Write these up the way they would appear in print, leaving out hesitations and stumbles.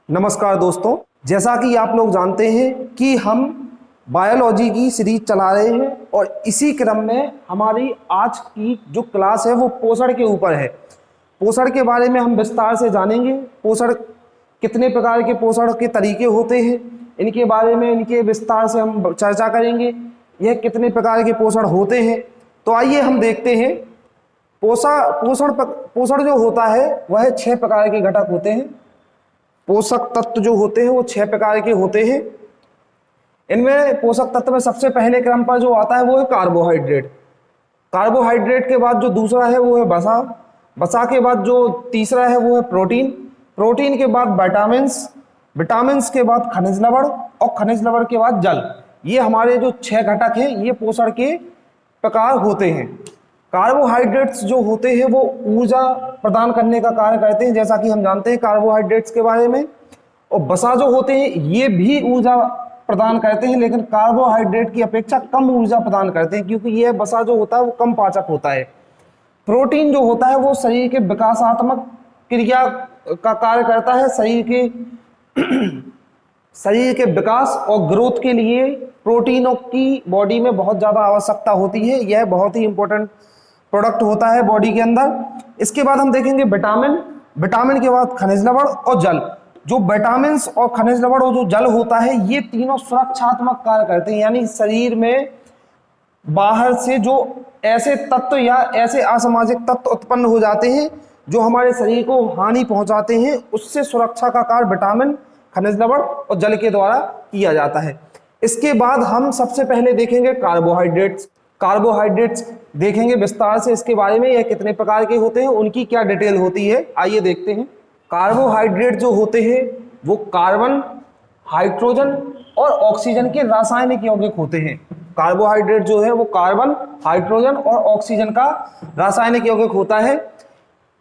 नमस्कार दोस्तों, जैसा कि आप लोग जानते हैं कि हम बायोलॉजी की सीरीज चला रहे हैं और इसी क्रम में हमारी आज की जो क्लास है वो पोषण के ऊपर है। पोषण के बारे में हम विस्तार से जानेंगे। पोषण कितने प्रकार के पोषण के तरीके होते हैं, इनके बारे में इनके विस्तार से हम चर्चा करेंगे। यह कितने प्रकार के पोषण होते हैं, तो आइए हम देखते हैं। पोषण जो होता है वह 6 प्रकार के घटक होते हैं। पोषक तत्व जो होते हैं वो 6 प्रकार के होते हैं। इनमें पोषक तत्व में सबसे पहले क्रम पर जो आता है वो है कार्बोहाइड्रेट। कार्बोहाइड्रेट के बाद जो दूसरा है वो है वसा। वसा के बाद जो तीसरा है वो है प्रोटीन। प्रोटीन के बाद विटामिन्स। विटामिन्स के बाद खनिज लवण और खनिज लवण के बाद जल। ये हमारे जो 6 घटक हैं ये पोषण के प्रकार होते हैं। कार्बोहाइड्रेट्स जो होते हैं वो ऊर्जा प्रदान करने का कार्य करते हैं, जैसा कि हम जानते हैं कार्बोहाइड्रेट्स के बारे में। और वसा जो होते हैं ये भी ऊर्जा प्रदान करते हैं, लेकिन कार्बोहाइड्रेट की अपेक्षा कम ऊर्जा प्रदान करते हैं, क्योंकि यह वसा जो होता है वो कम पाचक होता है। प्रोटीन जो होता है वो शरीर के विकासात्मक क्रिया का कार्य करता है। शरीर के विकास और ग्रोथ के लिए प्रोटीनों की बॉडी में बहुत ज़्यादा आवश्यकता होती है। यह बहुत ही इंपॉर्टेंट प्रोडक्ट होता है बॉडी के अंदर। इसके बाद हम देखेंगे विटामिन। विटामिन के बाद खनिज लवण और जल। जो विटामिन्स और खनिज लवण और जो जल होता है ये तीनों सुरक्षात्मक कार्य करते हैं, यानी शरीर में बाहर से जो ऐसे तत्व या ऐसे असामाजिक तत्व उत्पन्न हो जाते हैं जो हमारे शरीर को हानि पहुंचाते हैं, उससे सुरक्षा का कार्य विटामिन, खनिज लवण और जल के द्वारा किया जाता है। इसके बाद हम सबसे पहले देखेंगे कार्बोहाइड्रेट्स। कार्बोहाइड्रेट्स देखेंगे विस्तार से इसके बारे में, यह कितने प्रकार के होते हैं, उनकी क्या डिटेल होती है, आइए देखते हैं। कार्बोहाइड्रेट जो होते हैं वो कार्बन, हाइड्रोजन और ऑक्सीजन के रासायनिक यौगिक होते हैं। कार्बोहाइड्रेट जो है वो कार्बन, हाइड्रोजन और ऑक्सीजन का रासायनिक यौगिक होता है।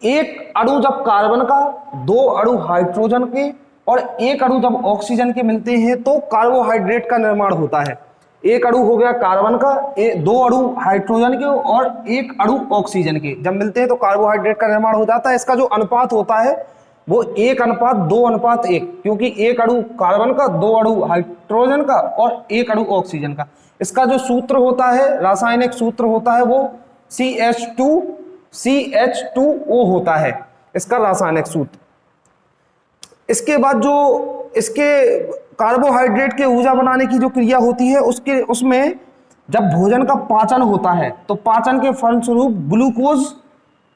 एक अणु जब कार्बन का, 2 अणु हाइड्रोजन के और 1 अणु जब ऑक्सीजन के मिलते हैं तो कार्बोहाइड्रेट का निर्माण होता है। एक अणु हो गया कार्बन का, 2 अणु हाइड्रोजन के और 1 अणु ऑक्सीजन के जब मिलते हैं तो कार्बोहाइड्रेट का निर्माण हो जाता है। इसका जो अनुपात होता है वो 1:2:1, क्योंकि 1 अणु कार्बन का, 2 अणु हाइड्रोजन का और 1 अणु ऑक्सीजन का। इसका जो सूत्र होता है, रासायनिक सूत्र होता है वो CH2CH2O होता है, इसका रासायनिक सूत्र। इसके बाद जो इसके कार्बोहाइड्रेट के ऊर्जा बनाने की जो क्रिया होती है उसमें जब भोजन का पाचन होता है तो पाचन के फलस्वरूप ग्लूकोज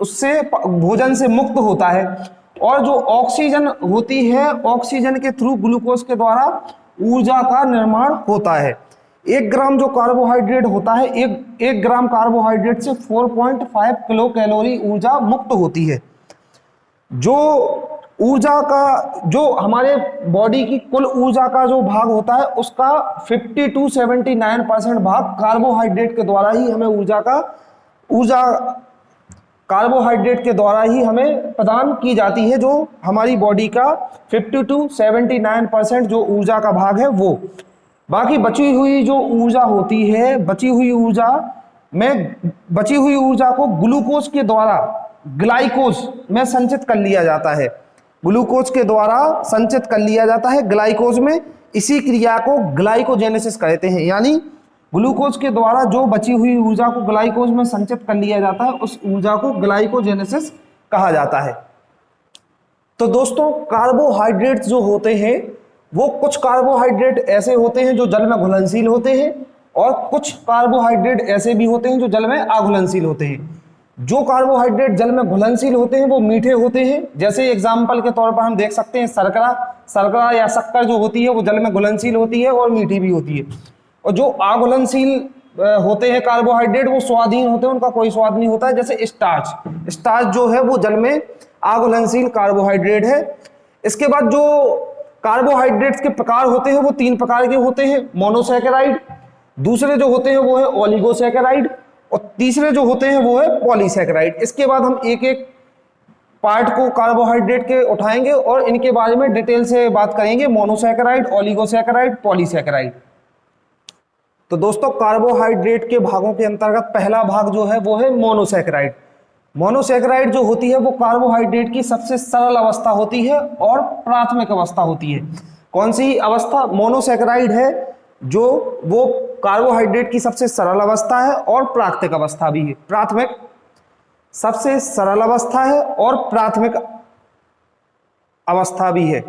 उससे भोजन से मुक्त होता है, और जो ऑक्सीजन होती है ऑक्सीजन के थ्रू ग्लूकोज के द्वारा ऊर्जा का निर्माण होता है। 1 ग्राम जो कार्बोहाइड्रेट होता है, एक ग्राम कार्बोहाइड्रेट से 4.5 किलो कैलोरी ऊर्जा मुक्त होती है। जो ऊर्जा का, जो हमारे बॉडी की कुल ऊर्जा का जो भाग होता है उसका 50 to 79% भाग कार्बोहाइड्रेट के द्वारा ही हमें ऊर्जा कार्बोहाइड्रेट के द्वारा ही हमें प्रदान की जाती है। जो हमारी बॉडी का 50 to 79% जो ऊर्जा का भाग है वो। बाकी बची हुई जो ऊर्जा होती है, बची हुई ऊर्जा को ग्लूकोज के द्वारा ग्लाइकोज में संचित कर लिया जाता है। ग्लूकोज के द्वारा संचित कर लिया जाता है ग्लाइकोज में। इसी क्रिया को ग्लाइकोजेनेसिस कहते हैं, यानी ग्लूकोज के द्वारा जो बची हुई ऊर्जा को ग्लाइकोज में संचित कर लिया जाता है उस ऊर्जा को ग्लाइकोजेनेसिस कहा जाता है। तो दोस्तों, कार्बोहाइड्रेट्स जो होते हैं वो कुछ कार्बोहाइड्रेट ऐसे होते हैं जो जल में घुलनशील होते हैं और कुछ कार्बोहाइड्रेट ऐसे भी होते हैं जो जल में अघुलनशील होते हैं। जो कार्बोहाइड्रेट जल में घुलनशील होते हैं वो मीठे होते हैं, जैसे एग्जाम्पल के तौर पर हम देख सकते हैं शर्करा या शक्कर जो होती है वो जल में घुलनशील होती है और मीठी भी होती है। और जो अघुलनशील होते हैं कार्बोहाइड्रेट वो स्वादहीन होते हैं, उनका कोई स्वाद नहीं होता है, जैसे स्टार्च जो है वो जल में अघुलनशील कार्बोहाइड्रेट है। इसके बाद जो कार्बोहाइड्रेट्स के प्रकार होते हैं वो 3 प्रकार के होते हैं। मोनोसैकेराइड, दूसरे जो होते हैं वो है ओलिगोसैकेराइड और तीसरे जो होते हैं वो है पॉलीसैकेराइड। इसके बाद हम एक एक पार्ट को कार्बोहाइड्रेट के उठाएंगे और इनके बारे में डिटेल से बात करेंगे। Monosaccharide, oligosaccharide, polysaccharide. तो दोस्तों, कार्बोहाइड्रेट के भागों के अंतर्गत पहला भाग जो है वो है मोनोसैकेराइड। मोनोसैकेराइड जो होती है वो कार्बोहाइड्रेट की सबसे सरल अवस्था होती है और प्राथमिक अवस्था होती है। कौन सी अवस्था? मोनोसैकेराइड है जो वो कार्बोहाइड्रेट की सबसे सरल अवस्था है और प्राथमिक अवस्था भी है। प्राथमिक सबसे सरल अवस्था है और प्राथमिक अवस्था भी है।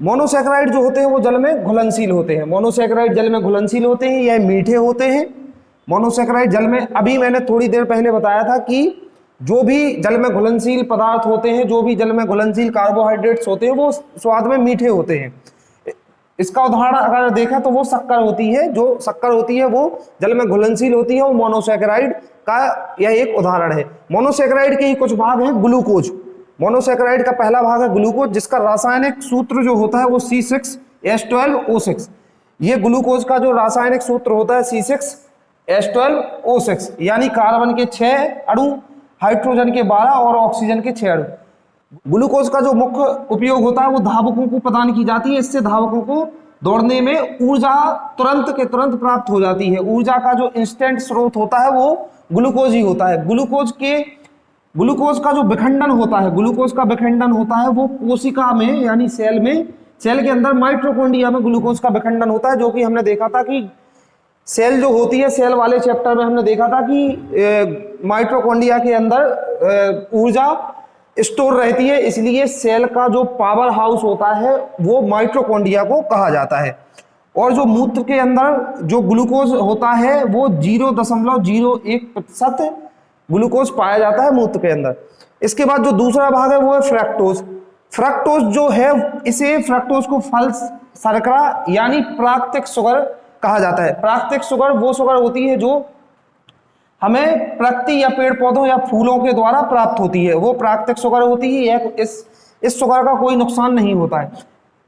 मोनोसैकेराइड जो होते हैं वो जल में घुलनशील होते हैं। मोनोसैकेराइड जल में घुलनशील होते हैं, यह मीठे होते हैं। मोनोसैकेराइड जल में, अभी मैंने थोड़ी देर पहले बताया था कि जो भी जल में घुलनशील पदार्थ होते हैं, जो भी जल में घुलनशील कार्बोहाइड्रेट्स होते हैं, वो स्वाद में मीठे होते हैं। इसका उदाहरण अगर देखा तो वो शक्कर होती है। जो शक्कर होती है वो जल में घुलनशील होती है, वो मोनोसैकेराइड का यह एक उदाहरण है। मोनोसैकेराइड के ही कुछ भाग हैं। ग्लूकोज, मोनोसैकेराइड का पहला भाग है ग्लूकोज, जिसका रासायनिक सूत्र जो होता है वो C6H12O6। ये ग्लूकोज का जो रासायनिक सूत्र होता है C6H12O6, यानी कार्बन के 6 अणु, हाइड्रोजन के 12 और ऑक्सीजन के 6 अणु। ग्लूकोज का जो मुख्य उपयोग होता है वो धावकों को प्रदान की जाती है। इससे धावकों को दौड़ने में ऊर्जा तुरंत के तुरंत प्राप्त हो जाती है। ऊर्जा का जो इंस्टेंट स्रोत होता है वो ग्लूकोज ही होता है। ग्लूकोज का जो विखंडन होता है, ग्लूकोज का विखंडन होता है वो कोशिका में, यानी सेल में, सेल के अंदर माइटोकॉन्ड्रिया में ग्लूकोज का विखंडन होता है। जो कि हमने देखा था कि सेल जो होती है, सेल वाले चैप्टर में हमने देखा था कि माइटोकॉन्ड्रिया के अंदर ऊर्जा स्टोर रहती है, इसलिए सेल का जो पावर हाउस होता है वो माइटोकॉन्ड्रिया को कहा जाता है। और जो मूत्र के अंदर जो ग्लूकोज होता है वो 0.01% ग्लूकोज पाया जाता है मूत्र के अंदर। इसके बाद जो दूसरा भाग है वो है फ्रक्टोज। फ्रक्टोज जो है, इसे फ्रक्टोज को फल शर्करा यानी प्राकृतिक शुगर कहा जाता है। प्राकृतिक शुगर वो शुगर होती है जो हमें प्रकृति या पेड़ पौधों या फूलों के द्वारा प्राप्त होती है, वो प्राकृतिक शुगर होती है। इस शुगर का कोई नुकसान नहीं होता है।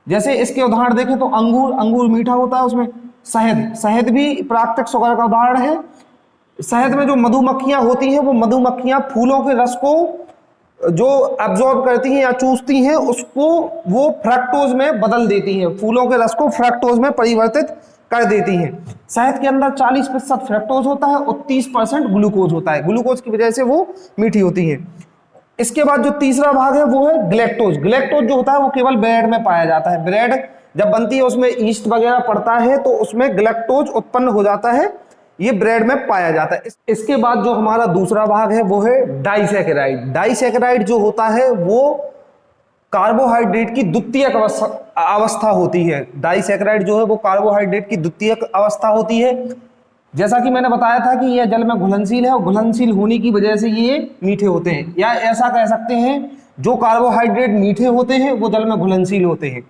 जैसे इसके उदाहरण देखें तो अंगूर मीठा होता है, उसमें शहद भी प्राकृतिक शुगर का उदाहरण है। शहद में जो मधुमक्खियां होती हैं, वो मधुमक्खियां फूलों के रस को जो एब्जॉर्ब करती हैं या चूसती हैं, उसको वो फ्रक्टोज में बदल देती हैं, फूलों के रस को फ्रक्टोज में परिवर्तित कर देती हैं। शहद के अंदर 40% फ्रक्टोज होता है और 30% ग्लूकोज होता है। ग्लूकोज की वजह से वो मीठी होती है। इसके बाद जो तीसरा भाग है वो है ग्लैक्टोज। ग्लैक्टोज जो होता है वो केवल ब्रेड में पाया जाता है। ब्रेड जब बनती है उसमें ईस्ट वगैरह पड़ता है तो उसमें ग्लैक्टोज उत्पन्न हो जाता है, ये ब्रेड में पाया जाता है। इसके बाद जो हमारा दूसरा भाग है वो है डाइसैकेराइड। डाइसैकेराइड जो होता है वो कार्बोहाइड्रेट की द्वितीयक अवस्था होती है। डाइसैकेराइड जो है वो कार्बोहाइड्रेट की द्वितीयक अवस्था होती है। जैसा कि मैंने बताया था कि यह जल में घुलनशील है और घुलनशील होने की वजह से ये मीठे होते हैं, या ऐसा कह सकते हैं जो कार्बोहाइड्रेट मीठे होते हैं वो जल में घुलनशील होते हैं।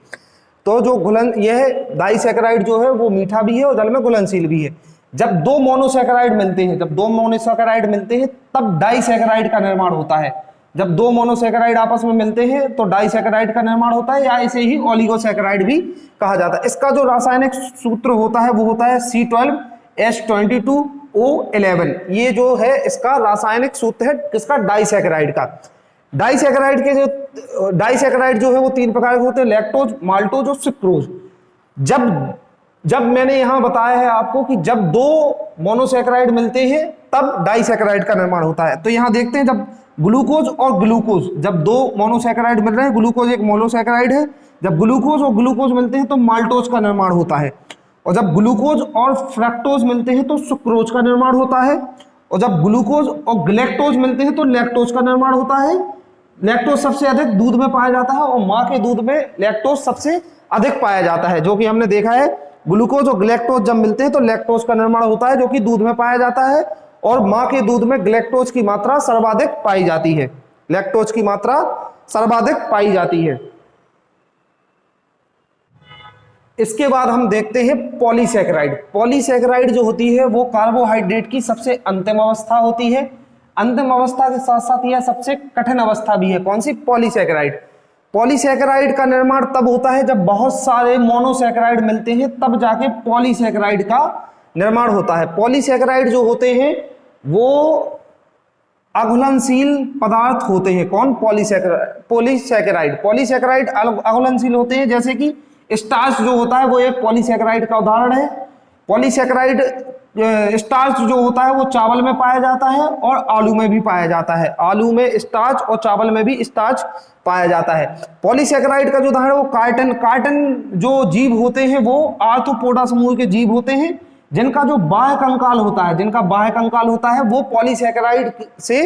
तो जो यह डाइसैकेराइड जो है वो मीठा भी है और जल में घुलनशील भी है। जब दो मोनोसैकेराइड मिलते हैं तब डाइसैकेराइड का निर्माण होता है। जब दो मोनोसैकेराइड आपस में मिलते हैं तो डाइसैकेराइड का निर्माण होता है, या इसे ही ओलिगोसैकेराइड भी कहा जाता है। इसका जो रासायनिक सूत्र होता है वो होता है C12H22O11। ये जो है इसका रासायनिक सूत्र है किसका? डाइसैकेराइड का। डाइसैकेराइड जो है वो 3 प्रकार के होते हैं, लैक्टोज, माल्टोज और सुक्रोज। जब मैंने यहां बताया है आपको कि जब दो मोनोसैकेराइड मिलते हैं तब डाइसैकेराइड का निर्माण होता है। तो यहां देखते हैं, जब ग्लूकोज और ग्लूकोज, जब दो मोनोसैकेराइड मिल रहे हैं, ग्लूकोज एक मोनोसैकेराइड है, जब ग्लूकोज और ग्लूकोज मिलते हैं तो माल्टोज का निर्माण होता है, और जब ग्लूकोज और फ्रक्टोज मिलते हैं तो सुक्रोज का निर्माण होता है, और जब ग्लूकोज और ग्लैक्टोज मिलते हैं तो लैक्टोज का निर्माण होता है। लैक्टोज सबसे अधिक दूध में पाया जाता है और मां के दूध में लैक्टोज सबसे अधिक पाया जाता है, जो कि हमने देखा है। ग्लूकोज और ग्लैक्टोज जब मिलते हैं तो लैक्टोज का निर्माण होता है, जो कि दूध में पाया जाता है, और मां के दूध में ग्लैक्टोज की मात्रा सर्वाधिक पाई जाती है। लैक्टोज की मात्रा सर्वाधिक पाई जाती है। इसके बाद हम देखते हैं पॉलीसैकेराइड। पॉलीसैकेराइड जो होती है वो कार्बोहाइड्रेट की सबसे अंतिम अवस्था होती है। अंतिम अवस्था के साथ साथ यह सबसे कठिन अवस्था भी है। कौन सी? पॉलीसैकेराइड। पॉलीसैकेराइड का निर्माण तब होता है जब बहुत सारे मोनोसैकेराइड मिलते हैं, तब जाके पॉलीसैकेराइड का निर्माण होता है। पॉलीसैकेराइड जो होते हैं वो अघुलनशील पदार्थ होते हैं। कौन? पॉलीसैकेराइड अघुलनशील होते हैं। जैसे कि स्टार्च जो होता है वो एक पॉलीसैकेराइड का उदाहरण है। पॉलीसैकेराइड स्टार्च जो होता है वो चावल में पाया जाता है और आलू में भी पाया जाता है। आलू में स्टार्च और चावल में भी स्टार्च पाया जाता है। पॉलीसैकेराइड का जो उदाहरण है वो कार्टन। कार्टन जो जीव होते हैं वो आर्थ्रोपोडा समूह के जीव होते हैं, जिनका जो बाह्य कंकाल होता है, जिनका बाह्य कंकाल होता है वो पॉलीसैकेराइड से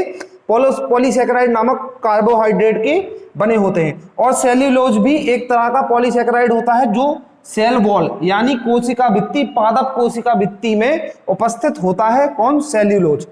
पॉलीसैकेराइड नामक कार्बोहाइड्रेट के बने होते हैं। और सेल्यूलोज भी एक तरह का पॉलीसैकेराइड होता है जो सेल वॉल यानी कोशिका भित्ति, पादप कोशिका भित्ति में उपस्थित होता है। कौन? सेल्यूलोज।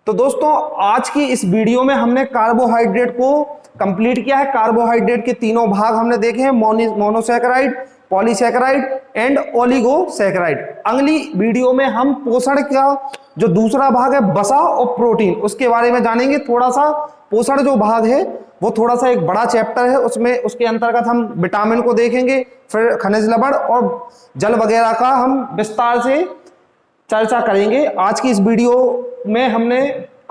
तो दोस्तों आज की इस वीडियो में हमने कार्बोहाइड्रेट को कंप्लीट किया है। कार्बोहाइड्रेट के तीनों भाग हमने देखे हैं, मोनोसैकेराइड, पॉलीसैकेराइड एंड ओलिगोसैकेराइड। अगली वीडियो में हम पोषण का जो दूसरा भाग है वसा और प्रोटीन, उसके बारे में जानेंगे। थोड़ा सा पोषण जो भाग है वो थोड़ा सा एक बड़ा चैप्टर है, उसमें उसके अंतर्गत हम विटामिन को देखेंगे, फिर खनिज लवण और जल वगैरह का हम विस्तार से चर्चा करेंगे। आज की इस वीडियो में हमने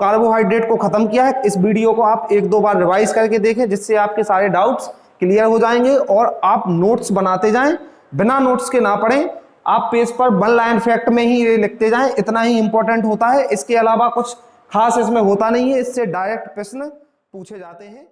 कार्बोहाइड्रेट को खत्म किया है। इस वीडियो को आप एक दो बार रिवाइज करके देखें, जिससे आपके सारे डाउट्स क्लियर हो जाएंगे और आप नोट्स बनाते जाएं, बिना नोट्स के ना पढ़ें। आप पेज पर 1 लाइन फैक्ट में ही ये लिखते जाएं, इतना ही इंपॉर्टेंट होता है। इसके अलावा कुछ खास इसमें होता नहीं है, इससे डायरेक्ट प्रश्न पूछे जाते हैं।